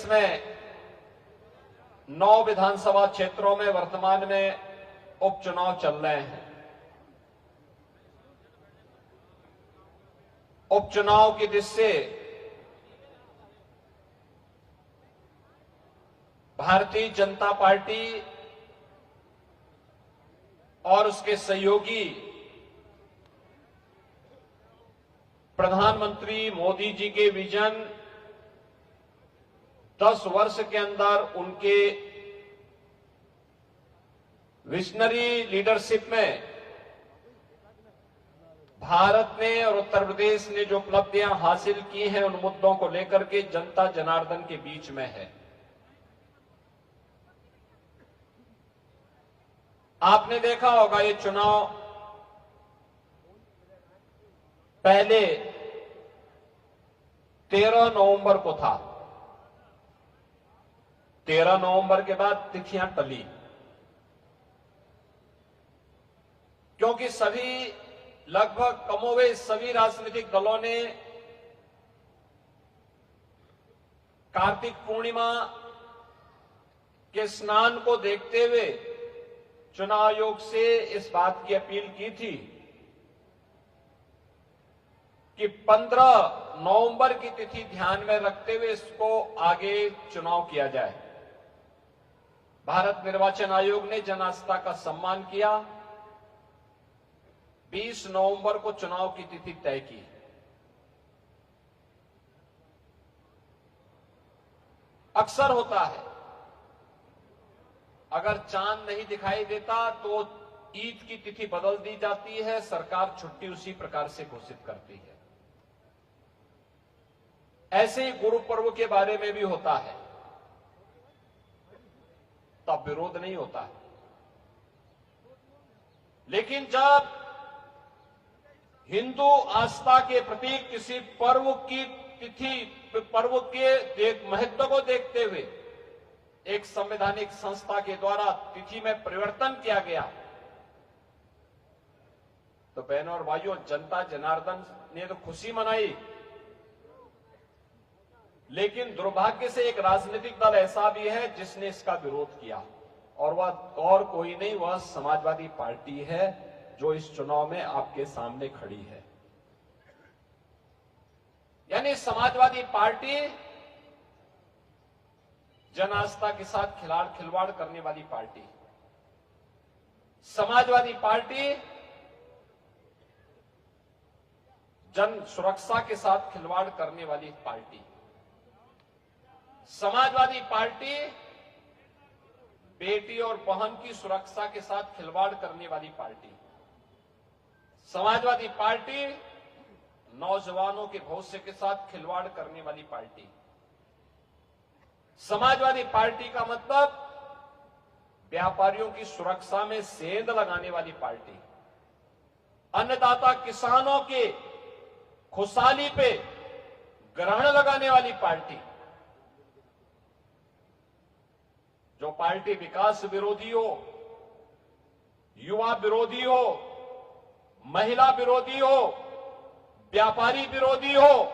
प्रदेश में 9 विधानसभा क्षेत्रों में वर्तमान में उपचुनाव चल रहे हैं। उपचुनाव की दृष्टि से भारतीय जनता पार्टी और उसके सहयोगी प्रधानमंत्री मोदी जी के विजन 10 वर्ष के अंदर उनके विजनरी लीडरशिप में भारत ने और उत्तर प्रदेश ने जो उपलब्धियां हासिल की हैं, उन मुद्दों को लेकर के जनता जनार्दन के बीच में है। आपने देखा होगा ये चुनाव पहले 13 नवंबर को था। 13 नवंबर के बाद तिथियां टली, क्योंकि लगभग कमोवेश सभी राजनीतिक दलों ने कार्तिक पूर्णिमा के स्नान को देखते हुए चुनाव आयोग से इस बात की अपील की थी कि 15 नवंबर की तिथि ध्यान में रखते हुए इसको आगे चुनाव किया जाए। भारत निर्वाचन आयोग ने जन आस्था का सम्मान किया। 20 नवंबर को चुनाव की तिथि तय की। अक्सर होता है, अगर चांद नहीं दिखाई देता तो ईद की तिथि बदल दी जाती है, सरकार छुट्टी उसी प्रकार से घोषित करती है। ऐसे ही गुरु पर्व के बारे में भी होता है, तब विरोध नहीं होता है। लेकिन जब हिंदू आस्था के प्रतीक किसी पर्व की तिथि, पर्व के महत्व को देखते हुए एक संवैधानिक संस्था के द्वारा तिथि में परिवर्तन किया गया, तो बहनों और भाइयों, जनता जनार्दन ने तो खुशी मनाई। लेकिन दुर्भाग्य से एक राजनीतिक दल ऐसा भी है जिसने इसका विरोध किया, और वह और कोई नहीं, वह समाजवादी पार्टी है जो इस चुनाव में आपके सामने खड़ी है। यानी समाजवादी पार्टी जन आस्था के साथ खिलवाड़ करने वाली पार्टी, समाजवादी पार्टी जन सुरक्षा के साथ खिलवाड़ करने वाली पार्टी, समाजवादी पार्टी बेटी और बहन की सुरक्षा के साथ खिलवाड़ करने वाली पार्टी, समाजवादी पार्टी नौजवानों के भविष्य के साथ खिलवाड़ करने वाली पार्टी। समाजवादी पार्टी का मतलब व्यापारियों की सुरक्षा में सेंध लगाने वाली पार्टी, अन्नदाता किसानों के खुशहाली पे ग्रहण लगाने वाली पार्टी। जो पार्टी विकास विरोधी हो, युवा विरोधी हो, महिला विरोधी हो, व्यापारी विरोधी हो,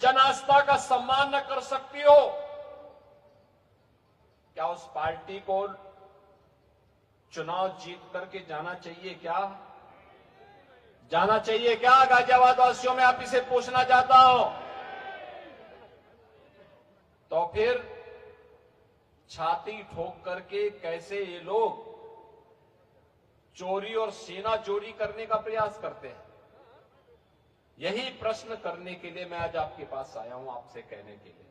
जन आस्था का सम्मान न कर सकती हो, क्या उस पार्टी को चुनाव जीत करके जाना चाहिए? क्या जाना चाहिए? क्या गाजियाबाद वासियों में आप इसे पूछना चाहता हूं। तो फिर छाती ठोक करके कैसे ये लोग चोरी और सीना चोरी करने का प्रयास करते हैं? यही प्रश्न करने के लिए मैं आज आपके पास आया हूं, आपसे कहने के लिए।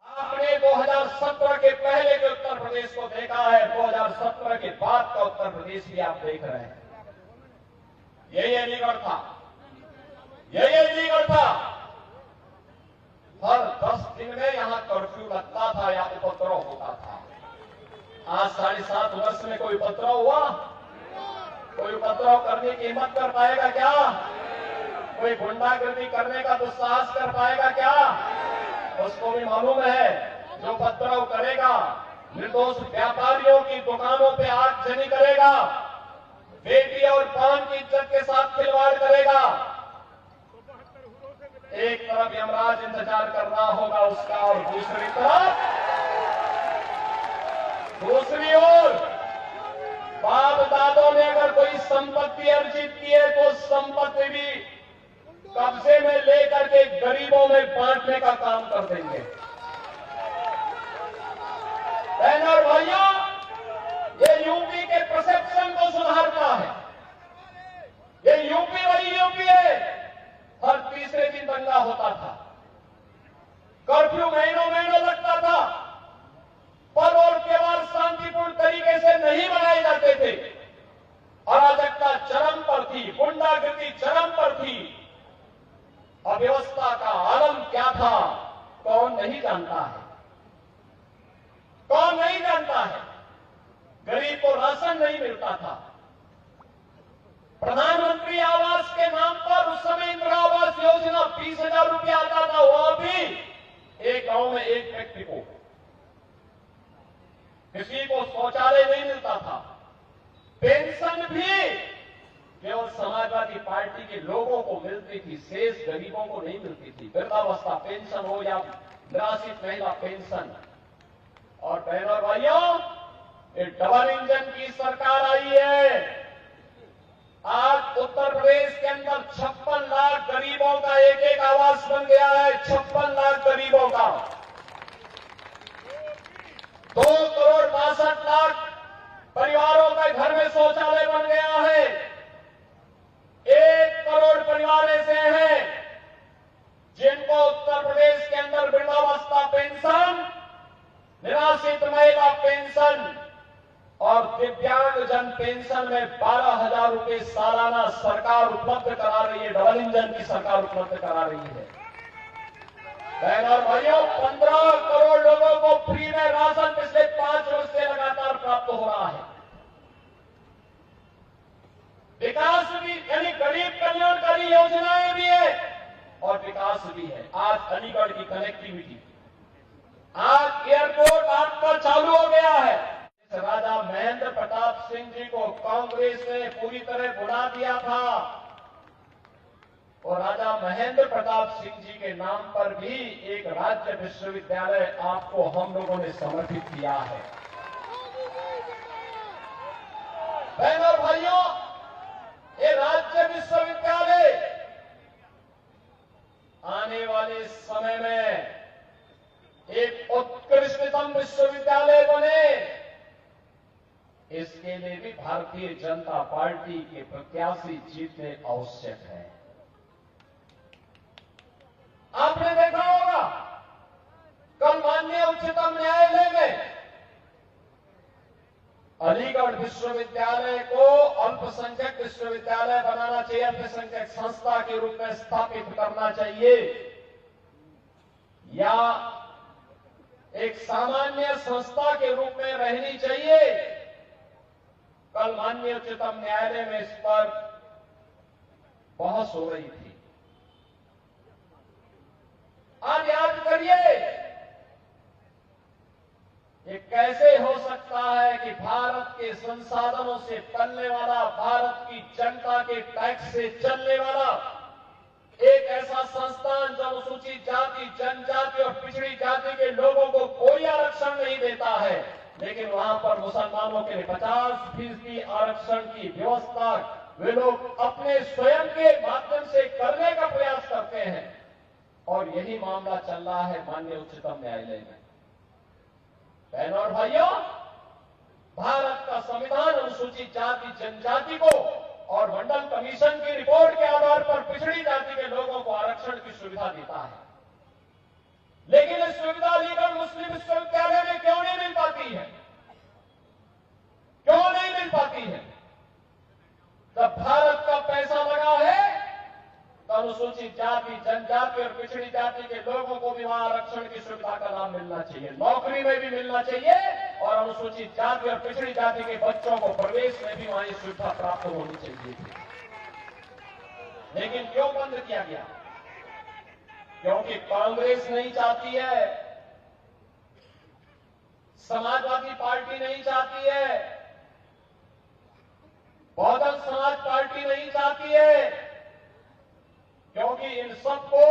आपने 2017 के पहले के उत्तर प्रदेश को देखा है, 2017 के बाद का उत्तर प्रदेश भी आप देख रहे हैं। यही अलीगढ़ था, यही अलीगढ़ था। हर 10 दिन में यहां कर्फ्यू लगता था या उपद्रव होता था। आज 7.5 वर्ष में कोई उपद्रव हुआ? कोई उपद्रव करने की हिम्मत कर पाएगा क्या? कोई गुंडागर्दी करने का दुस्साहस कर पाएगा क्या? उसको भी मालूम है, जो उपद्रव करेगा, निर्दोष व्यापारियों की दुकानों पे आगजनी करेगा, बेटी और बहन की इज्जत के साथ खिलवाड़ करेगा। एक तरफ यमराज इंतजार कर रहा होगा उसका, और दूसरी ओर बाप दादों ने अगर कोई संपत्ति अर्जित की है तो संपत्ति भी कब्जे में लेकर के गरीबों में बांटने का काम कर देंगे। बहनों और भाइयों, ये यूपी के परसेप्शन को सुधारता है। ये यूपी वही यूपी है, हर तीसरे दिन दंगा होता था, कर्फ्यू महीनों महीनों लगता था, पर्व और त्योहार शांतिपूर्ण तरीके से नहीं मनाए जाते थे, अराजकता चरम पर थी, गुंडागर्दी चरम पर थी, अव्यवस्था का आलम क्या था कौन नहीं जानता है, कौन नहीं जानता है। गरीब को राशन नहीं मिलता था, प्रधानमंत्री आवास के नाम पर उस समय इंदिरा आवास योजना 20,000 रुपया आता था, वह भी एक गांव में एक व्यक्ति को, किसी को शौचालय नहीं मिलता था, पेंशन भी केवल समाजवादी पार्टी के लोगों को मिलती थी, शेष गरीबों को नहीं मिलती थी। वृद्धावस्था पेंशन हो या निराश्रित महिला पेंशन। और बहनों और भाइयों, ये डबल इंजन की सरकार आई है। आज उत्तर प्रदेश के अंदर 56 लाख गरीबों का एक एक आवास बन गया है। 56 लाख गरीबों का 2,62,00,000 परिवारों के घर में शौचालय बन गया है। 1 करोड़ परिवार ऐसे हैं जिनको उत्तर प्रदेश के अंदर वृद्धावस्था पेंशन, निराश्रित महिला पेंशन और दिव्यांग जन पेंशन में 12,000 रुपए सालाना सरकार उपलब्ध करा रही है। डबल इंजन की सरकार उपलब्ध करा रही है। बहनों और भाइयों, 15 करोड़ लोगों को फ्री में राशन पिछले 5 वर्ष से लगातार प्राप्त हो रहा है। विकास भी, यानी गरीब कल्याणकारी योजनाएं भी है और विकास भी है। आज अलीगढ़ की कनेक्टिविटी, आज एयरपोर्ट आपका चालू हो गया है। राजा महेंद्र प्रताप सिंह जी को कांग्रेस ने पूरी तरह भुला दिया था और राजा महेंद्र प्रताप सिंह जी के नाम पर भी एक राज्य विश्वविद्यालय आपको हम लोगों ने समर्पित किया है। बहनों और भाइयों, ये राज्य विश्वविद्यालय आने वाले समय में एक उत्कृष्टतम विश्वविद्यालय बने, इसके लिए भी भारतीय जनता पार्टी के प्रत्याशी जीतने आवश्यक है। आपने देखा होगा कल माननीय उच्चतम न्यायालय में अलीगढ़ विश्वविद्यालय को अल्पसंख्यक विश्वविद्यालय बनाना चाहिए, अल्पसंख्यक संस्था के रूप में स्थापित करना चाहिए या एक सामान्य संस्था के रूप में रहनी चाहिए। कल माननीय उच्चतम न्यायालय में इस पर बहस हो रही थी। आज याद करिए, ये कैसे हो सकता है कि भारत के संसाधनों से पलने वाला, भारत की जनता के टैक्स से चलने वाला एक ऐसा संस्थान जो अनुसूचित जाति, जनजाति और पिछड़ी जाति के लोगों को कोई आरक्षण नहीं देता है, लेकिन वहां पर मुसलमानों के लिए 50% आरक्षण की व्यवस्था वे लोग अपने स्वयं के माध्यम से करने का प्रयास करते हैं। और यही मामला चल रहा है माननीय उच्चतम न्यायालय में। बहनों और भाइयों, भारत का संविधान अनुसूचित जाति, जनजाति को और मंडल कमीशन की रिपोर्ट के आधार पर पिछड़ी जाति के लोगों को आरक्षण की सुविधा देता है, लेकिन इस सुविधा अलीगढ़ मुस्लिम विश्वविद्यालय में क्यों नहीं मिल पाती है? क्यों नहीं मिल पाती है? जब भारत का पैसा लगा है तो अनुसूचित जाति, जनजाति और पिछड़ी जाति के लोगों को भी वहां आरक्षण की सुविधा का लाभ मिलना चाहिए, नौकरी में भी मिलना चाहिए और अनुसूचित जाति और पिछड़ी जाति के बच्चों को प्रवेश में भी वहां सुविधा प्राप्त होनी चाहिए थी। लेकिन क्यों बंद किया गया? क्योंकि कांग्रेस नहीं चाहती है, समाजवादी पार्टी नहीं चाहती है, बहुजन समाज पार्टी नहीं चाहती है, क्योंकि इन सबको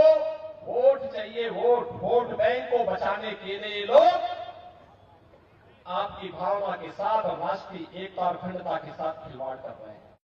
वोट बैंक को बचाने के लिए ये लोग आपकी भावना के साथ और राष्ट्रीय एकता और अखंडता के साथ खिलवाड़ कर रहे हैं।